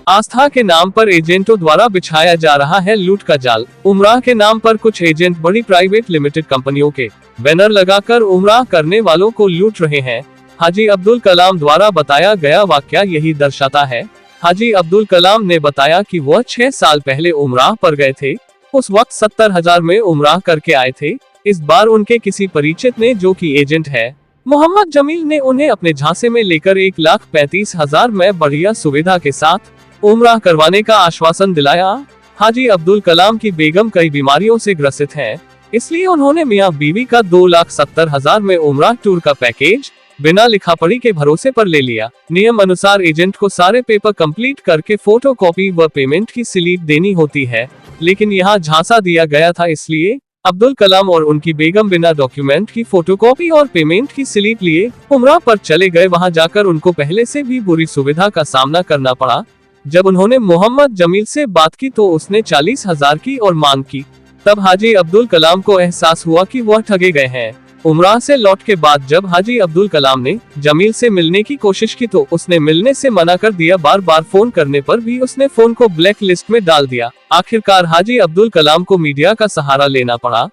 आस्था के नाम पर एजेंटों द्वारा बिछाया जा रहा है लूट का जाल। उमराह के नाम पर कुछ एजेंट बड़ी प्राइवेट लिमिटेड कंपनियों के बैनर लगाकर उमराह करने वालों को लूट रहे हैं। हाजी अब्दुल कलाम द्वारा बताया गया वाकया यही दर्शाता है। हाजी अब्दुल कलाम ने बताया कि वह 6 साल पहले उमराह पर गए थे। उस वक्त 70,000 में उमराह करके आए थे। इस बार उनके किसी परिचित ने, जो कि एजेंट है, मोहम्मद जमील ने उन्हें अपने झांसे में लेकर 1,35,000 में बढ़िया सुविधा के साथ उमराह करवाने का आश्वासन दिलाया। हाजी अब्दुल कलाम की बेगम कई बीमारियों से ग्रसित हैं, इसलिए उन्होंने मियां बीवी का 2,70,000 में उमराह टूर का पैकेज बिना लिखापढ़ी के भरोसे पर ले लिया। नियम अनुसार एजेंट को सारे पेपर कंप्लीट करके फोटो कॉपी व पेमेंट की स्लिप देनी होती है, लेकिन यहाँ झांसा दिया गया था, इसलिए अब्दुल कलाम और उनकी बेगम बिना डॉक्यूमेंट की फोटोकॉपी और पेमेंट की स्लिप लिए उमराह पर चले गए। वहां जाकर उनको पहले से भी बुरी सुविधा का सामना करना पड़ा। जब उन्होंने मोहम्मद जमील से बात की तो उसने 40,000 की और मांग की। तब हाजी अब्दुल कलाम को एहसास हुआ कि वह ठगे गए हैं। उमराह से लौट के बाद जब हाजी अब्दुल कलाम ने जमील से मिलने की कोशिश की तो उसने मिलने से मना कर दिया। बार बार फोन करने पर भी उसने फोन को ब्लैक लिस्ट में डाल दिया। आखिरकार हाजी अब्दुल कलाम को मीडिया का सहारा लेना पड़ा,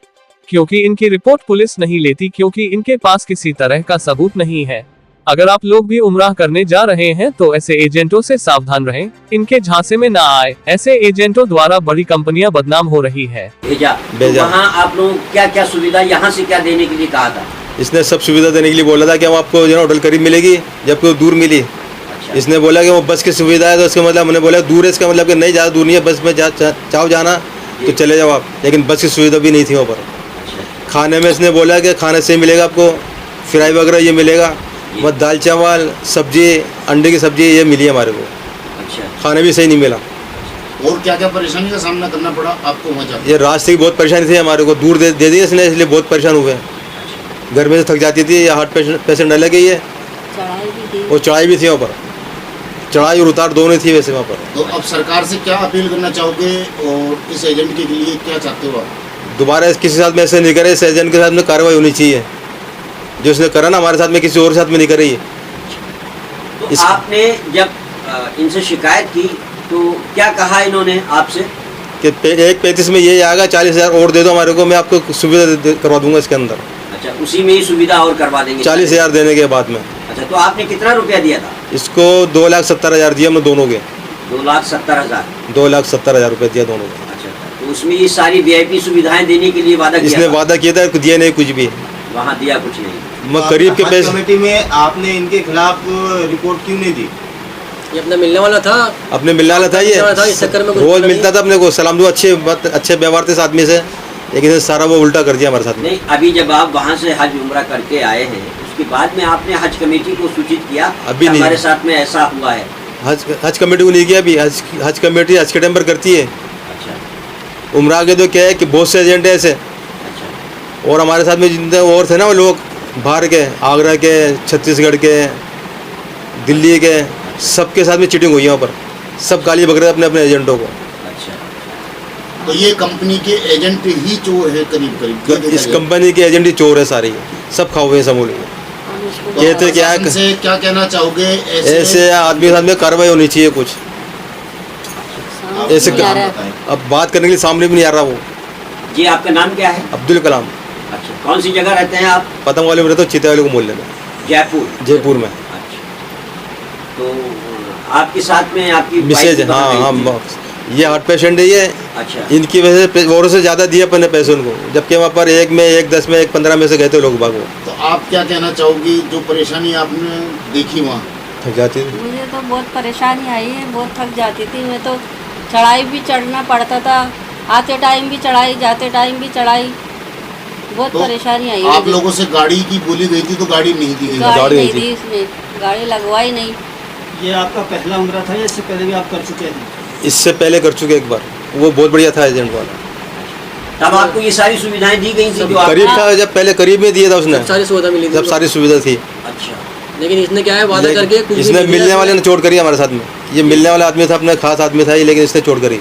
क्योंकि इनकी रिपोर्ट पुलिस नहीं लेती, क्योंकि इनके पास किसी तरह का सबूत नहीं है। अगर आप लोग भी उमराह करने जा रहे हैं तो ऐसे एजेंटों से सावधान रहें, इनके झांसे में ना आए। ऐसे एजेंटों द्वारा बड़ी कंपनियां बदनाम हो रही है। वहाँ आप लोग क्या क्या सुविधा यहाँ से क्या देने के लिए कहा था? इसने सब सुविधा देने के लिए बोला था कि हम आपको जो है होटल करीब मिलेगी, जबकि दूर मिली। अच्छा। इसने बोला कि वो बस की सुविधा है, तो इसका मतलब हमने बोला दूर है, इसका मतलब कि नहीं ज़्यादा दूर नहीं है, बस में चाहो जाना तो चले जाओ आप, लेकिन बस की सुविधा भी नहीं थी वहाँ पर। अच्छा। खाने में इसने बोला कि खाने से मिलेगा आपको फ्राई वगैरह ये मिलेगा, बस दाल चावल सब्जी अंडे की सब्जी ये मिली हमारे को। अच्छा। खाने भी सही नहीं मिला। और क्या क्या परेशानी का सामना करना पड़ा आपको वहाँ जाकर? ये रास्ते की बहुत परेशानी थी हमारे को, दूर दे दिया इसने, इसलिए बहुत परेशान हुए। घर में से थक जाती थी, या हार्ट पेशेंट अलग ही है, और चढ़ाई भी थी वहाँ पर, चढ़ाई और उतार दोनों थी वैसे वहाँ पर। तो अब सरकार से क्या अपील करना चाहोगे और इस एजेंट के लिए क्या चाहते हो आप? दोबारा किसी साथ में ऐसे नहीं करे, इस एजेंट के साथ में कार्रवाई होनी चाहिए, जो उसने करा ना हमारे साथ में, किसी और साथ में नहीं करी है। तो आपने जब इनसे शिकायत की तो क्या कहा इन्होंने आपसे? कि 1,35,000 में ये आएगा, 40,000 और दे दो हमारे को, मैं आपको सुविधा करवा दूंगा इसके अंदर। अच्छा, उसी में ही सुविधा और करवा देंगे 40,000 देने के बाद में। अच्छा, तो आपने कितना रुपया दिया था इसको? 2,70,000 दिया हमने दोनों के। 2,70,000 2,70,000 रुपये दिया दोनों के। अच्छा, तो उसमें ये सारी VIP सुविधाएं देने के लिए वादा किया? इसने वादा किया था, दिया नहीं कुछ भी, वहाँ दिया कुछ नहीं। मैं करीब के पैसे कमेटी में आपने इनके खिलाफ रिपोर्ट क्यों नहीं दी? ये अपना मिलने वाला था, अपने मिलने वाला था, ये रोज मिलता था अपने को, सलाम दुआ अच्छे व्यवहार थे साथ में से, लेकिन सारा वो उल्टा कर दिया हमारे साथ में। नहीं, अभी जब आप वहाँ से हज उम्रा करके आए हैं उसके बाद में आपने हज कमेटी को सूचित किया? अभी नहीं, हमारे साथ में ऐसा हुआ है। हज कमेटी को नहीं किया अभी। हज कमेटी हज के टाइम पर करती है। अच्छा। उम्रा के तो क्या है कि बहुत से एजेंट है ऐसे। अच्छा। और हमारे साथ में जितने और थे ना वो लोग बाहर के, आगरा के, छत्तीसगढ़ के, दिल्ली के, सबके साथ में चीटिंग हुई है वहाँ पर, सब गाली बक रहे अपने अपने एजेंटों को। अच्छा, तो ये कंपनी के एजेंट ही चोर है करीब करीब? इस कंपनी के एजेंट ही चोर है सारे, सब खाओ हुए समूह। कहते क्या से क्या कहना चाहोगे? ऐसे आदमी के साथ में कार्रवाई होनी चाहिए कुछ ऐसे। अब बात करने के लिए सामने भी नहीं आ रहा वो। जी, आपका नाम क्या है? अब्दुल कलाम। अच्छा, कौन सी जगह रहते हैं आप? पतंग वाले में रहते हो, चिते वाले को मोहल्ले में, जयपुर में। अच्छा, तो आपके साथ में आपकी मिसेज? हाँ, ये हार्ट पेशेंट है ये। अच्छा। इनकी वजह से औरों से ज़्यादा दिए अपने पैसे उनको, जबकि वहाँ पर 1 में 1 10 में 1 15 में से गए थे लोग बाग। तो आप क्या कहना चाहोगी, जो परेशानी आपने देखी वहाँ? थक जाती थी। मुझे तो बहुत परेशानी आई है, बहुत थक जाती थी मैं तो। चढ़ाई भी चढ़ना पड़ता था, आते टाइम भी चढ़ाई, जाते टाइम भी चढ़ाई, बहुत परेशानी आई। आप लोगों से गाड़ी की बोली गई थी तो गाड़ी नहीं दी गई? गाड़ी नहीं दी, इसमें गाड़ी लगवाई नहीं। ये आपका पहला उम्रा था या इससे पहले भी आप कर चुके हैं? इससे पहले कर चुके एक बार, वो बहुत बढ़िया था एजेंट वाला। तब आपको ये सारी सुविधाएं दी गई थी? जो करीब था, जब पहले करीब में दिया था उसने, सारी सुविधा मिली थी, जब सारी सुविधा थी। अच्छा, लेकिन इसने क्या है वादा करके कुछ इसने मिलने वाले ने चोट करी हमारे साथ में। ये मिलने वाला आदमी था, अपना खास आदमी था ये, लेकिन इसने चोट करी।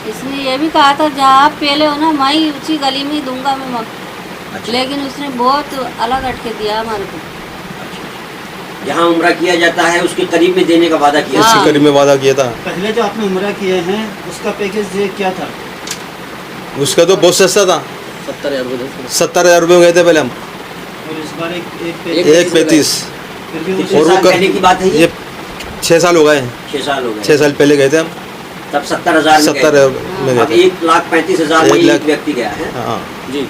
इसने ये भी कहा था जहाँ आप पहले हो ना, मैं ही उसी गली में ही दूंगा मैं। अच्छा। लेकिन उसने बहुत अलग हटके दिया हमारे को। जहाँ उम्रा किया जाता है उसके करीब में देने का वादा किया हाँ। इसके करीब में वादा किया था। पहले जो आपने उम्रा किए हैं उसका पैकेज ये क्या था? उसका तो बहुत सस्ता था, 70,000 रुपये में गए थे पहले हम, और इस बार एक 1,35। फिर भी कितने और वो साल पहले की बात है ये 6 साल हो गए हैं, 6 साल हो गए 6 साल पहले गए थे हम, तब 70,000 में 70,000 में अब गए थे। 1,35,000 में 1 लाख एक व्यक्ति गया है। हाँ। जी